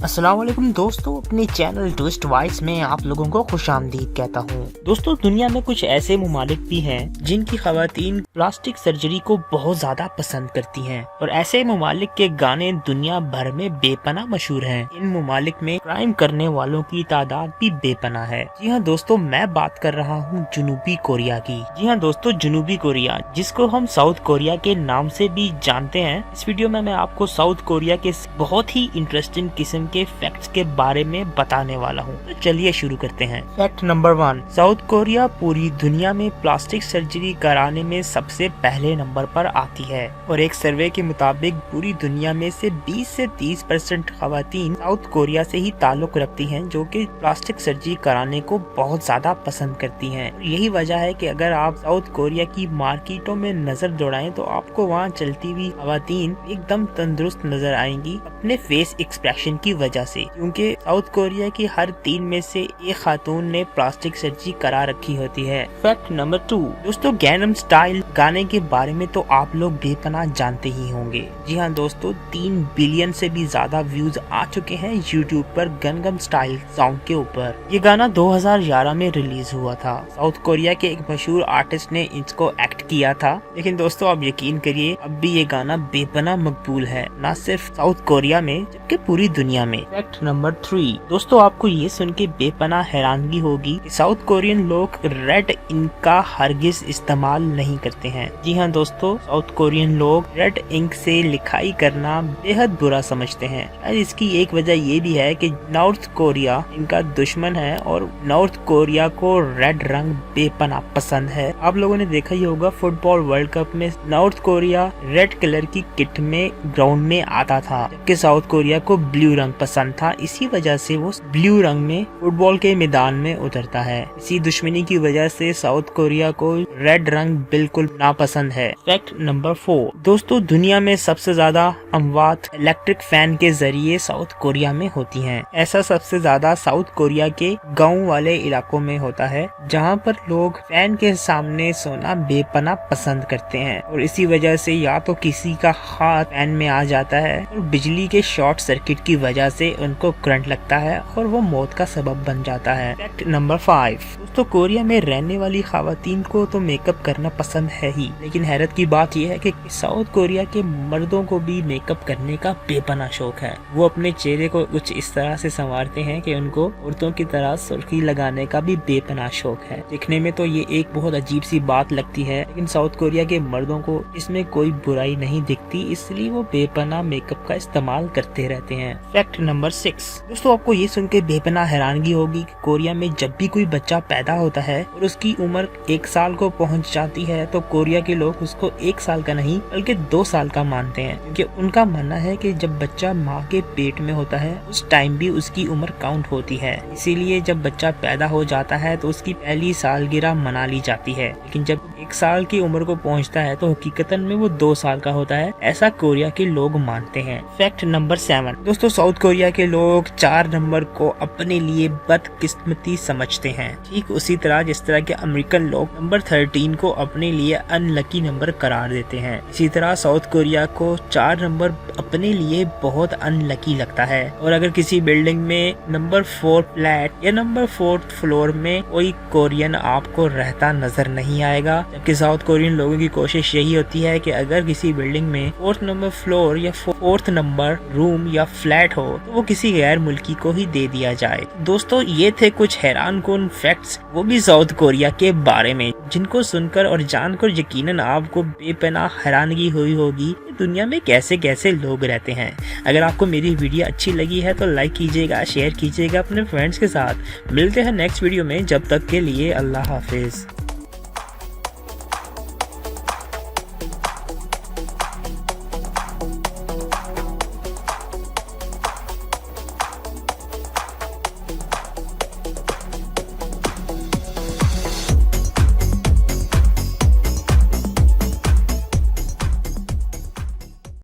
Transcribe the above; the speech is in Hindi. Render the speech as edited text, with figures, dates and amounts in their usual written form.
अस्सलाम वालेकुम दोस्तों, अपने चैनल ट्विस्ट वाइज में आप लोगों को खुशामदीद कहता हूँ। दोस्तों, दुनिया में कुछ ऐसे ममालिक भी हैं जिनकी खवातीन प्लास्टिक सर्जरी को बहुत ज्यादा पसंद करती हैं और ऐसे ममालिक के गाने दुनिया भर में बेपनाह मशहूर हैं। इन ममालिक में क्राइम करने वालों की तादाद भी बेपनाह है। जी हाँ दोस्तों, मैं बात कर रहा हूँ जनूबी कोरिया की। जी हाँ दोस्तों, जनूबी कोरिया, जिसको हम साउथ कोरिया के नाम से भी जानते हैं। इस वीडियो में मैं आपको साउथ कोरिया के बहुत ही इंटरेस्टिंग किस्म के फैक्ट्स के बारे में बताने वाला हूँ। तो चलिए शुरू करते हैं। फैक्ट नंबर 1, साउथ कोरिया पूरी दुनिया में प्लास्टिक सर्जरी कराने में सबसे पहले नंबर पर आती है और एक सर्वे के मुताबिक पूरी दुनिया में से 20 से 30% खवातीन साउथ कोरिया से ही ताल्लुक रखती हैं, जो कि प्लास्टिक सर्जरी कराने को बहुत ज्यादा पसंद करती हैं। यही वजह है कि अगर आप साउथ कोरिया की मार्केटों में नजर दौड़ाएं तो आपको वहाँ चलती हुई खवातीन एकदम तंदुरुस्त नजर आएंगी अपने फेस एक्सप्रेशन की वजह से, क्योंकि साउथ कोरिया की हर 3 में से एक खातून ने प्लास्टिक सर्जरी करा रखी होती है। फैक्ट नंबर 2, दोस्तों, गैनम स्टाइल गाने के बारे में तो आप लोग बेपनाह जानते ही होंगे। जी हाँ दोस्तों, 3 बिलियन से भी ज्यादा व्यूज आ चुके हैं यूट्यूब पर गनगम स्टाइल सॉन्ग के ऊपर। ये गाना 2011 में रिलीज हुआ था। साउथ कोरिया के एक मशहूर आर्टिस्ट ने इसको एक्ट किया था, लेकिन दोस्तों आप यकीन करिए अब भी ये गाना बेपनाह मकबूल है, न सिर्फ साउथ कोरिया में जबकि पूरी दुनिया में। फैक्ट नंबर 3, दोस्तों आपको ये सुन के बेपनाह हैरानगी होगी कि साउथ कोरियन लोग रेड इंक का हरगिज इस्तेमाल नहीं करते हैं। जी हाँ दोस्तों, साउथ कोरियन लोग रेड इंक से लिखाई करना बेहद बुरा समझते हैं। इसकी एक वजह ये भी है कि नॉर्थ कोरिया इनका दुश्मन है और नॉर्थ कोरिया को रेड रंग बेपनाह पसंद है। आप लोगों ने देखा ही होगा, फुटबॉल वर्ल्ड कप में नॉर्थ कोरिया रेड कलर की किट में ग्राउंड में आता था, जबकि साउथ कोरिया को ब्लू रंग पसंद था। इसी वजह से वो ब्लू रंग में फुटबॉल के मैदान में उतरता है। इसी दुश्मनी की वजह से साउथ कोरिया को रेड रंग बिल्कुल नापसंद है। फैक्ट नंबर 4, दोस्तों दुनिया में सबसे ज्यादा अमवात इलेक्ट्रिक फैन के जरिए साउथ कोरिया में होती हैं। ऐसा सबसे ज्यादा साउथ कोरिया के गाँव वाले इलाकों में होता है, जहाँ पर लोग फैन के सामने सोना बेपनाह पसंद करते हैं और इसी वजह से या तो किसी का हाथ फैन में आ जाता है और बिजली के शॉर्ट सर्किट की वजह से उनको करंट लगता है और वो मौत का सबब बन जाता है। फैक्ट नंबर 5, दोस्तों कोरिया में रहने वाली खवातीन को तो मेकअप करना पसंद है ही, लेकिन हैरत की बात यह है कि साउथ कोरिया के मर्दों को भी मेकअप करने का बेपनाह शौक है। वो अपने चेहरे को कुछ इस तरह से संवारते हैं कि उनको औरतों की तरह सुर्खी लगाने का भी बेपनाह शौक है। दिखने में तो ये एक बहुत अजीब सी बात लगती है, लेकिन साउथ कोरिया के मर्दों को इसमें कोई बुराई नहीं दिखती, इसलिए वो बेपनाह मेकअप का इस्तेमाल करते रहते हैं। फैक्ट नंबर 6, दोस्तों आपको ये सुन के बेपनाह हैरानगी होगी कि कोरिया में जब भी कोई बच्चा पैदा होता है और उसकी उम्र 1 साल को पहुंच जाती है तो कोरिया के लोग उसको 1 साल का नहीं बल्कि 2 साल का मानते हैं, क्योंकि उनका मानना है कि जब बच्चा माँ के पेट में होता है उस टाइम भी उसकी उम्र काउंट होती है। इसीलिए जब बच्चा पैदा हो जाता है तो उसकी पहली सालगिरह मना ली जाती है, लेकिन जब 1 साल की उम्र को पहुँचता है तो हकीकतन में वो 2 साल का होता है, ऐसा कोरिया के लोग मानते हैं। फैक्ट नंबर 7, दोस्तों साउथ कोरिया के लोग 4 नंबर को अपने लिए बदकिस्मती समझते हैं, ठीक उसी तरह जिस तरह के अमेरिकन लोग नंबर 13 को अपने लिए अनलकी नंबर करार देते हैं। इसी तरह साउथ कोरिया को 4 नंबर अपने लिए बहुत अनलकी लगता है और अगर किसी बिल्डिंग में नंबर 4 फ्लैट या नंबर 4th फ्लोर में कोई कोरियन आपको रहता नजर नहीं आएगा, जबकि साउथ कोरियन लोगों की कोशिश यही होती है कि अगर किसी बिल्डिंग में 4th नंबर फ्लोर या 4th नंबर रूम या फ्लैट हो तो वो किसी गैर मुल्की को ही दे दिया जाए। दोस्तों ये थे कुछ हैरानकुन फैक्ट्स, वो भी साउथ कोरिया के बारे में, जिनको सुनकर और जानकर यकीनन आपको बेपनाह हैरानगी हुई होगी दुनिया में कैसे कैसे लोग रहते हैं। अगर आपको मेरी वीडियो अच्छी लगी है तो लाइक कीजिएगा, शेयर कीजिएगा अपने फ्रेंड्स के साथ। मिलते हैं नेक्स्ट वीडियो में, जब तक के लिए अल्लाह हाफिज।